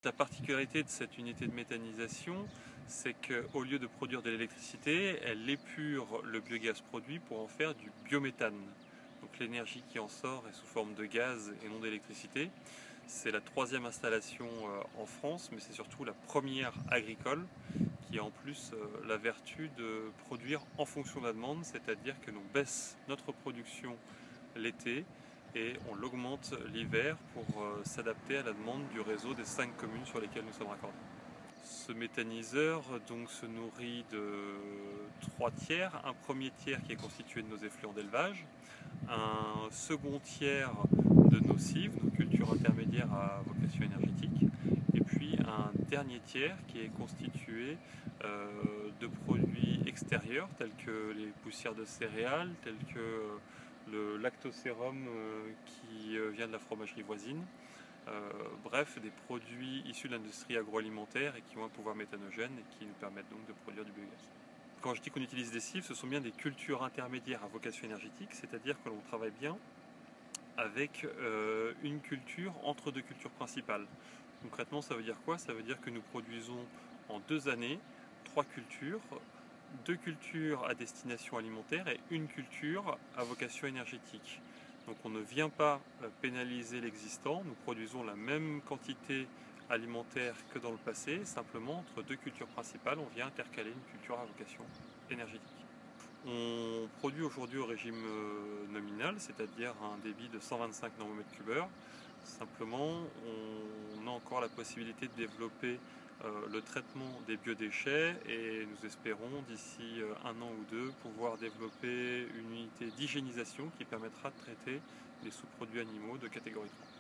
La particularité de cette unité de méthanisation, c'est qu'au lieu de produire de l'électricité, elle épure le biogaz produit pour en faire du biométhane. Donc l'énergie qui en sort est sous forme de gaz et non d'électricité. C'est la troisième installation en France, mais c'est surtout la première agricole qui a en plus la vertu de produire en fonction de la demande, c'est-à-dire que l'on baisse notre production l'été et on l'augmente l'hiver pour s'adapter à la demande du réseau des 5 communes sur lesquelles nous sommes raccordés. Ce méthaniseur donc se nourrit de 3 tiers, un premier tiers qui est constitué de nos effluents d'élevage, un second tiers de nos cives, nos cultures intermédiaires à vocation énergétique, et puis un dernier tiers qui est constitué de produits extérieurs tels que les poussières de céréales, tels que le lactosérum qui vient de la fromagerie voisine. Bref, des produits issus de l'industrie agroalimentaire et qui ont un pouvoir méthanogène et qui nous permettent donc de produire du biogaz. Quand je dis qu'on utilise des cives, ce sont bien des cultures intermédiaires à vocation énergétique, c'est-à-dire que l'on travaille bien avec une culture entre deux cultures principales. Concrètement, ça veut dire quoi? Ça veut dire que nous produisons en 2 années 3 cultures, 2 cultures à destination alimentaire et une culture à vocation énergétique. Donc on ne vient pas pénaliser l'existant, nous produisons la même quantité alimentaire que dans le passé, simplement entre 2 cultures principales, on vient intercaler une culture à vocation énergétique. On produit aujourd'hui au régime nominal, c'est-à-dire un débit de 125 nanomètres cubeurs. Simplement, on a encore la possibilité de développer le traitement des biodéchets et nous espérons d'ici 1 an ou 2 pouvoir développer une unité d'hygiénisation qui permettra de traiter les sous-produits animaux de catégorie 3.